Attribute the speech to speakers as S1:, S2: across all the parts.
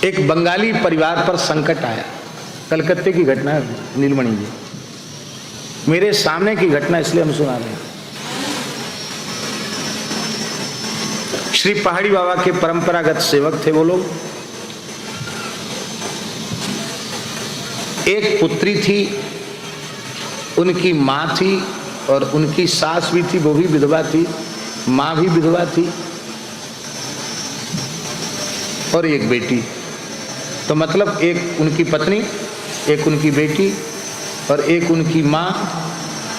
S1: एक बंगाली परिवार पर संकट आया। कलकत्ते की घटना है नीलमणि जी, मेरे सामने की घटना इसलिए हम सुना रहे हैं। श्री पहाड़ी बाबा के परंपरागत सेवक थे वो लोग। एक पुत्री थी, उनकी माँ थी और उनकी सास भी थी, वो भी विधवा थी, माँ भी विधवा थी, और एक बेटी। तो मतलब एक उनकी पत्नी, एक उनकी बेटी और एक उनकी माँ,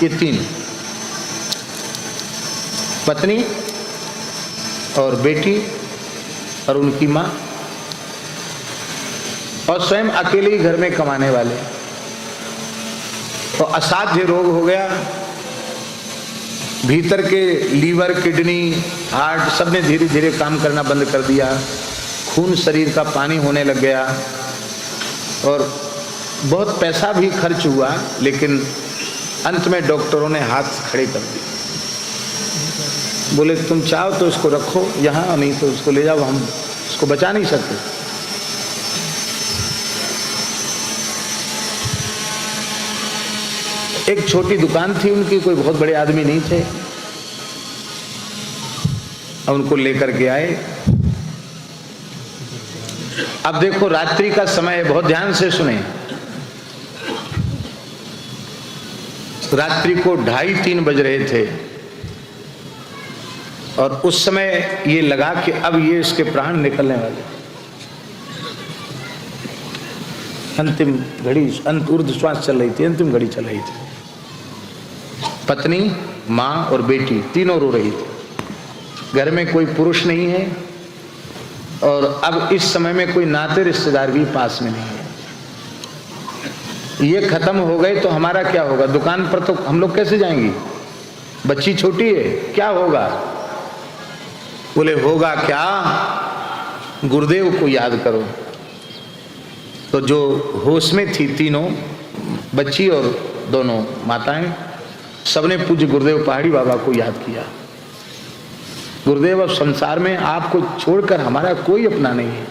S1: ये तीन, पत्नी और बेटी और उनकी माँ, और स्वयं अकेले ही घर में कमाने वाले। तो असाध्य रोग हो गया, भीतर के लीवर, किडनी, हार्ट सब ने धीरे धीरे काम करना बंद कर दिया, खून शरीर का पानी होने लग गया और बहुत पैसा भी खर्च हुआ, लेकिन अंत में डॉक्टरों ने हाथ खड़े कर दिए। बोले तुम चाहो तो इसको रखो यहाँ, नहीं तो उसको ले जाओ, हम इसको बचा नहीं सकते। एक छोटी दुकान थी उनकी, कोई बहुत बड़े आदमी नहीं थे। अब उनको लेकर के आए। अब देखो रात्रि का समय है, बहुत ध्यान से सुने। रात्रि को 2:30-3 बज रहे थे और उस समय ये लगा कि अब ये इसके प्राण निकलने वाले, अंतिम घड़ी, ऊर्ध्व श्वास चल रही थी, अंतिम घड़ी चल रही थी। पत्नी, माँ और बेटी तीनों रो रही थी। घर में कोई पुरुष नहीं है और अब इस समय में कोई नाते रिश्तेदार भी पास में नहीं है। ये खत्म हो गए तो हमारा क्या होगा? दुकान पर तो हम लोग कैसे जाएंगे? बच्ची छोटी है, क्या होगा? बोले होगा क्या, गुरुदेव को याद करो। तो जो होश में थी तीनों, बच्ची और दोनों माताएं, सबने पूज्य गुरुदेव पहाड़ी बाबा को याद किया। गुरुदेव अब संसार में आपको छोड़कर हमारा कोई अपना नहीं है,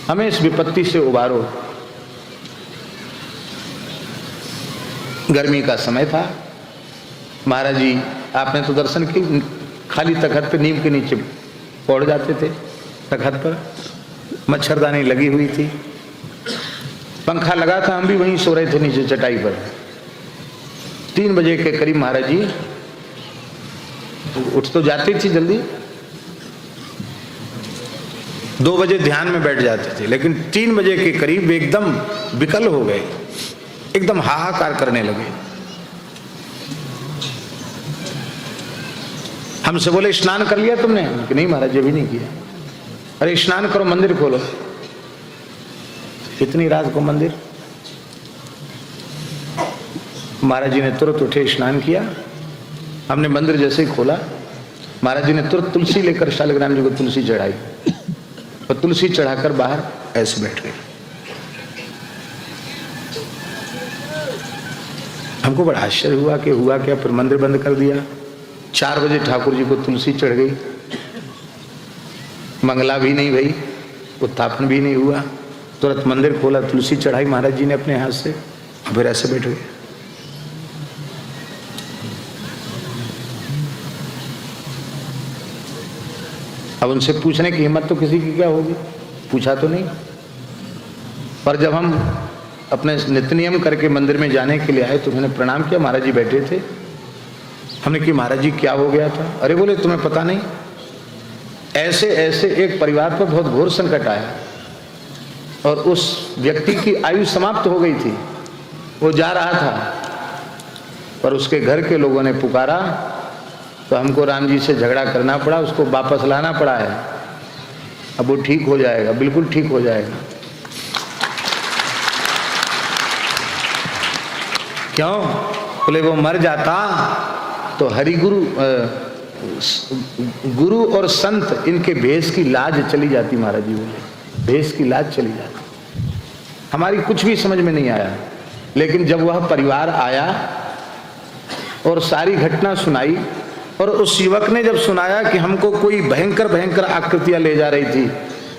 S1: हमें इस विपत्ति से उबारो। गर्मी का समय था। महाराज जी आपने तो दर्शन की, खाली तखत पे नीम के नीचे पौड़ जाते थे, तखत पर मच्छरदानी लगी हुई थी, पंखा लगा था, हम भी वहीं सो रहे थे नीचे चटाई पर। 3 बजे के करीब महाराज जी उठ तो जाती थी जल्दी, 2 बजे ध्यान में बैठ जाते थे, लेकिन 3 बजे के करीब एकदम विकल हो गए, एकदम हाहाकार करने लगे। हमसे बोले स्नान कर लिया तुमने? कि नहीं महाराज अभी नहीं किया। अरे स्नान करो, मंदिर खोलो। इतनी रात को मंदिर? महाराज जी ने तुरंत उठे, स्नान किया। हमने मंदिर जैसे ही खोला, महाराज जी ने तुरंत तुलसी लेकर शालिग्राम जी को तुलसी चढ़ाई और तुलसी चढ़ाकर बाहर ऐसे बैठ गए। हमको बड़ा आश्चर्य हुआ कि हुआ क्या। फिर मंदिर बंद कर दिया। 4 बजे ठाकुर जी को तुलसी चढ़ गई, मंगला भी नहीं भई, उत्थापन भी नहीं हुआ। तुरंत मंदिर खोला, तुलसी चढ़ाई महाराज जी ने अपने हाथ से, फिर ऐसे बैठ गए। अब उनसे पूछने की हिम्मत तो किसी की क्या होगी, पूछा तो नहीं। पर जब हम अपने नित्य नियम करके मंदिर में जाने के लिए आए तो उन्होंने प्रणाम किया। महाराज जी बैठे थे। हमने कि महाराज जी क्या हो गया था? अरे बोले तुम्हें पता नहीं, ऐसे ऐसे एक परिवार पर बहुत घोर संकट आया और उस व्यक्ति की आयु समाप्त हो गई थी, वो जा रहा था, पर उसके घर के लोगों ने पुकारा तो हमको राम जी से झगड़ा करना पड़ा, उसको वापस लाना पड़ा है। अब वो ठीक हो जाएगा, बिल्कुल ठीक हो जाएगा। क्यों? बोले वो मर जाता तो हरिगुरु गुरु और संत इनके भेष की लाज चली जाती। महाराज जी बोले भेष की लाज चली जाती। हमारी कुछ भी समझ में नहीं आया, लेकिन जब वह परिवार आया और सारी घटना सुनाई, और उस युवक ने जब सुनाया कि हमको कोई भयंकर भयंकर आकृतियां ले जा रही थी,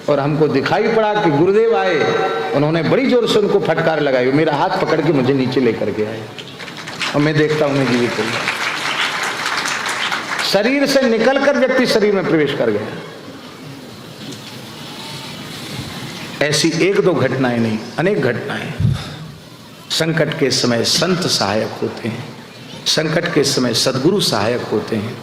S1: और हमको दिखाई पड़ा कि गुरुदेव आए, उन्होंने बड़ी जोर से उनको फटकार लगाई, मेरा हाथ पकड़ के मुझे नीचे लेकर के आए और मैं देखता हूं मैं जीवित हूं। शरीर से निकलकर व्यक्ति शरीर में प्रवेश कर गया। ऐसी एक दो घटनाएं नहीं, अनेक घटनाएं। संकट के समय संत सहायक होते हैं, संकट के समय सद्गुरु सहायक होते हैं,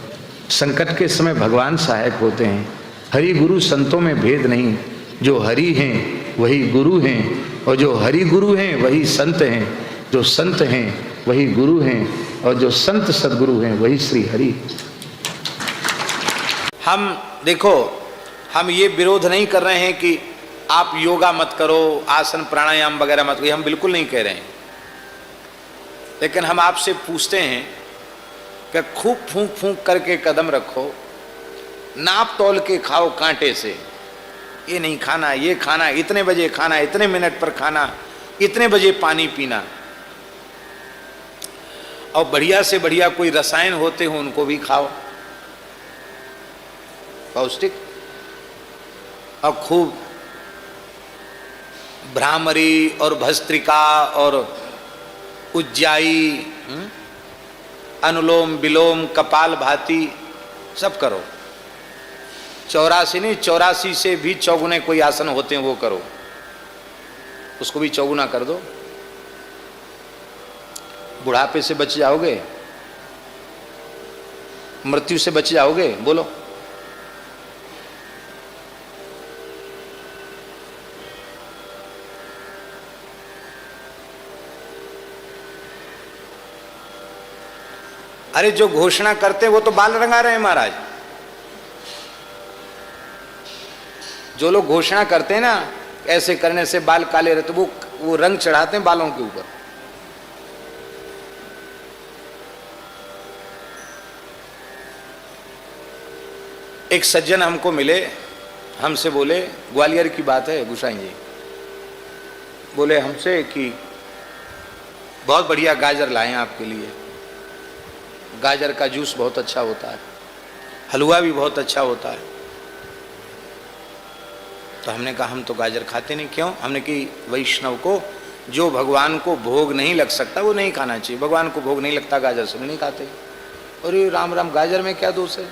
S1: संकट के समय भगवान सहायक होते हैं। हरि गुरु संतों में भेद नहीं, जो हरि हैं वही गुरु हैं, और जो हरि गुरु हैं वही संत हैं, जो संत हैं वही गुरु हैं, और जो संत सद्गुरु हैं वही श्री हरि।
S2: हम देखो, हम ये विरोध नहीं कर रहे हैं कि आप योगा मत करो, आसन प्राणायाम वगैरह मत करो, हम बिल्कुल नहीं कह रहे हैं। लेकिन हम आपसे पूछते हैं कि खूब फूंक फूंक करके कदम रखो, नाप तोल के खाओ कांटे से, ये नहीं खाना, ये खाना, इतने बजे खाना, इतने मिनट पर खाना, इतने बजे पानी पीना, और बढ़िया से बढ़िया कोई रसायन होते हो उनको भी खाओ, पौष्टिक, और खूब भ्रामरी और भस्त्रिका और उज्जाई, अनुलोम विलोम, कपाल भाती सब करो। 84 नहीं, 84 से भी चौगुने कोई आसन होते हैं वो करो, उसको भी चौगुना कर दो। बुढ़ापे से बच जाओगे, मृत्यु से बच जाओगे। बोलो, अरे जो घोषणा करते हैं वो तो बाल रंगा रहे हैं महाराज। जो लोग घोषणा करते हैं ना ऐसे करने से बाल काले रहते, वो रंग चढ़ाते हैं बालों के ऊपर। एक सज्जन हमको मिले, हमसे बोले, ग्वालियर की बात है गुसाई जी, बोले हमसे कि बहुत बढ़िया गाजर लाए आपके लिए, गाजर का जूस बहुत अच्छा होता है, हलवा भी बहुत अच्छा होता है। तो हमने कहा हम तो गाजर खाते नहीं। क्यों? हमने कि वैष्णव को जो भगवान को भोग नहीं लग सकता वो नहीं खाना चाहिए। भगवान को भोग नहीं लगता गाजर से नहीं खाते। और ये राम राम, गाजर में क्या दोष है?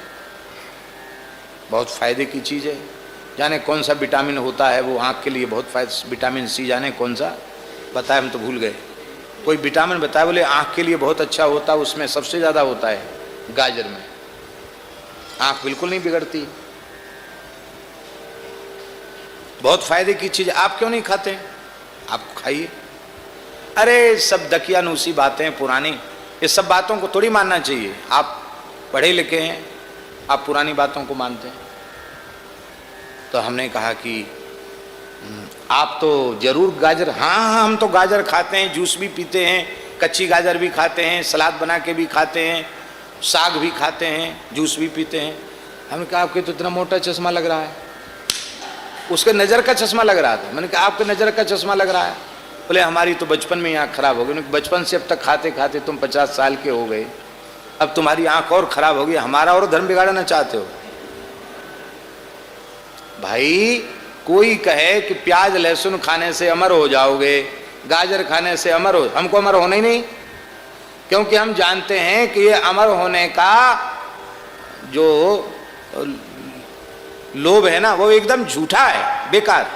S2: बहुत फायदे की चीज़ है। जाने कौन सा विटामिन होता है वो आँख के लिए बहुत फायदा, विटामिन सी जाने कौन सा बताया, हम तो भूल गए। कोई विटामिन बताया, बोले आँख के लिए बहुत अच्छा होता है, उसमें सबसे ज़्यादा होता है गाजर में, आँख बिल्कुल नहीं बिगड़ती, बहुत फायदे की चीज़। आप क्यों नहीं खाते? आप खाइए। अरे सब दकियानूसी बातें पुरानी, ये सब बातों को थोड़ी मानना चाहिए। आप पढ़े लिखे हैं, आप पुरानी बातों को मानते हैं। तो हमने कहा कि आप तो जरूर गाजर, हाँ हम तो गाजर खाते हैं, जूस भी पीते हैं, कच्ची गाजर भी खाते हैं, सलाद बना के भी खाते हैं, साग भी खाते हैं, जूस भी पीते हैं। हमने कहा आपके तो इतना मोटा चश्मा लग रहा है। उसके नज़र का चश्मा लग रहा था। मैंने कहा आपके नज़र का चश्मा लग रहा है? बोले हमारी तो बचपन में ही आँख खराब हो गई। बचपन से अब तक खाते खाते तुम 50 साल के हो गए, अब तुम्हारी आँख और खराब हो गई, हमारा और धर्म बिगाड़ना चाहते हो? भाई कोई कहे कि प्याज लहसुन खाने से अमर हो जाओगे, गाजर खाने से अमर हो, हमको अमर होना ही नहीं, क्योंकि हम जानते हैं कि ये अमर होने का जो लोभ है ना वो एकदम झूठा है, बेकार।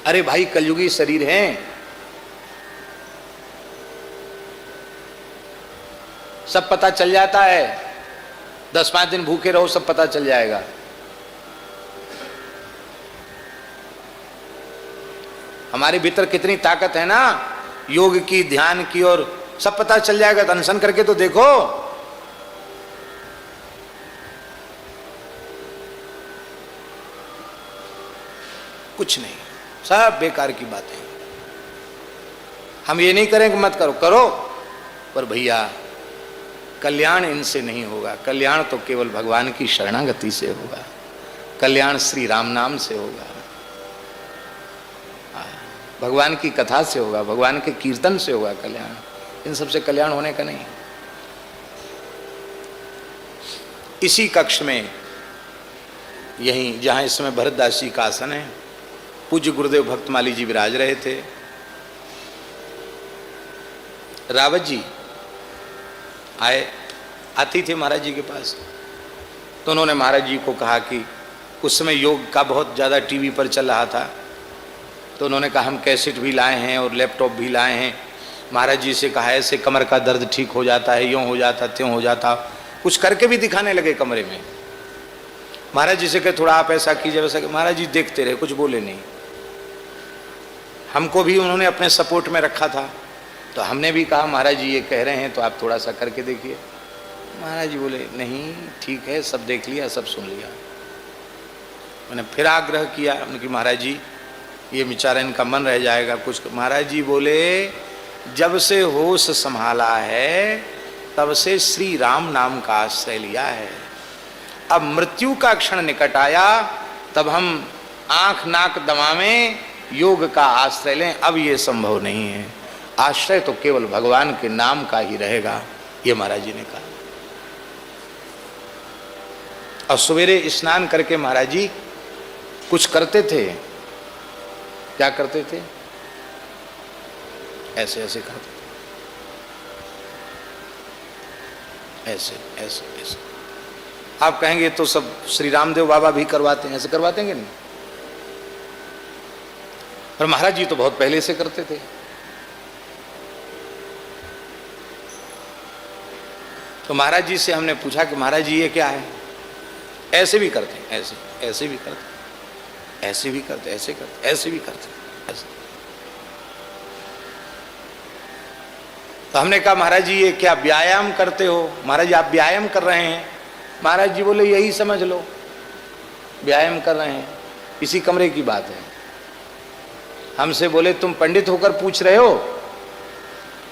S2: अरे भाई कलयुगी शरीर है, सब पता चल जाता है। 10-5 दिन भूखे रहो सब पता चल जाएगा। हमारे भीतर कितनी ताकत है ना, योग की, ध्यान की, और सब पता चल जाएगा। अनशन करके तो देखो। कुछ नहीं, सब बेकार की बातें। हम ये नहीं करें कि मत करो, करो, पर भैया कल्याण इनसे नहीं होगा। कल्याण तो केवल भगवान की शरणागति से होगा, कल्याण श्री राम नाम से होगा, भगवान की कथा से होगा, भगवान के कीर्तन से होगा कल्याण। इन सबसे कल्याण होने का नहीं। इसी कक्ष में यहीं जहाँ इस समय भरतदास जी का आसन है, पूज्य गुरुदेव भक्तमाली जी विराज रहे थे। रावत जी आती थे महाराज जी के पास, तो उन्होंने महाराज जी को कहा कि उस समय योग का बहुत ज़्यादा टीवी पर चल रहा था, तो उन्होंने कहा हम कैसेट भी लाए हैं और लैपटॉप भी लाए हैं। महाराज जी से कहा ऐसे कमर का दर्द ठीक हो जाता है, यूँ हो जाता त्यों हो जाता, कुछ करके भी दिखाने लगे कमरे में। महाराज जी से कहे थोड़ा आप ऐसा कीजिए वैसा, महाराज जी देखते रहे, कुछ बोले नहीं। हमको भी उन्होंने अपने सपोर्ट में रखा था, तो हमने भी कहा महाराज जी ये कह रहे हैं तो आप थोड़ा सा करके देखिए। महाराज जी बोले नहीं ठीक है, सब देख लिया, सब सुन लिया। मैंने फिर आग्रह किया उनकी, महाराज जी ये बेचारा इनका मन रह जाएगा कुछ। महाराज जी बोले जब से होश संभाला है तब से श्री राम नाम का आश्रय लिया है। अब मृत्यु का क्षण निकट आया तब हम आंख नाक दबावें, योग का आश्रय लें, अब ये संभव नहीं है। आश्रय तो केवल भगवान के नाम का ही रहेगा, ये महाराज जी ने कहा। और सवेरे स्नान करके महाराज जी कुछ करते थे। क्या करते थे? ऐसे ऐसे करते थे, ऐसे ऐसे ऐसे। आप कहेंगे तो सब श्री रामदेव बाबा भी करवाते हैं, ऐसे करवाते हैं नहीं? पर महाराज जी तो बहुत पहले से करते थे। तो महाराज जी से हमने पूछा कि महाराज जी ये क्या है? ऐसे भी करते हैं, ऐसे ऐसे भी करते, ऐसे भी करते, ऐसे करते, ऐसे भी करते, ऐसे। तो हमने कहा महाराज जी ये क्या व्यायाम करते हो? महाराज जी आप व्यायाम कर रहे हैं? महाराज जी बोले यही समझ लो, व्यायाम कर रहे हैं, इसी कमरे की बात है। हमसे बोले तुम पंडित होकर पूछ रहे हो?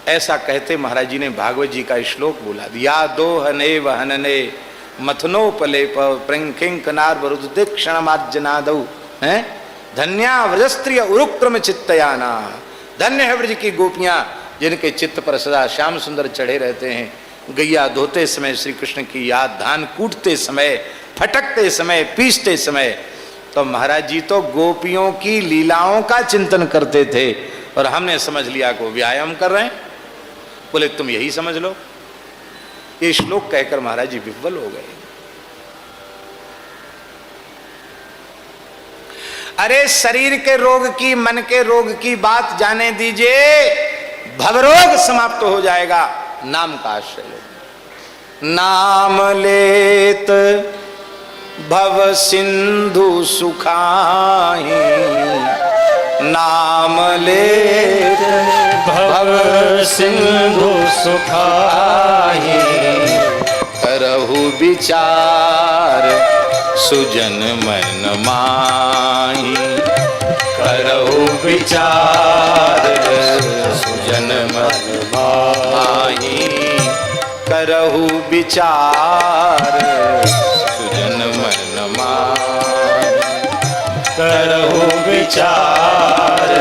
S2: ऐसा कहते महाराज जी ने भागवत जी का श्लोक बोला, या दोहने वहनने मथनोपले प्रंकिंकनार वरुदे क्षणमार्जनादौ हैं धन्या व्रजस्त्रिय उरुक्रम चित्तयाना। धन्य है व्रज की गोपियां जिनके चित्त पर सदा श्याम सुंदर चढ़े रहते हैं। गैया धोते समय श्री कृष्ण की याद, धान कूटते समय, फटकते समय, पीसते समय। तो महाराज जी तो गोपियों की लीलाओं का चिंतन करते थे और हमने समझ लिया को व्यायाम कर रहे हैं। बोले तुम यही समझ लो। ये श्लोक कहकर महाराज जी विह्वल हो गए। अरे शरीर के रोग की, मन के रोग की बात जाने दीजिए, भवरोग समाप्त हो जाएगा। नाम का आश्रय लो। नाम लेत भव सिंधु सुखाही, नाम लेत भव सिंधु सुखाही, करहु विचार सुजन मन माही, करहु विचार सुजन मन माही, करहु विचार सुजन मन माही, करहु विचार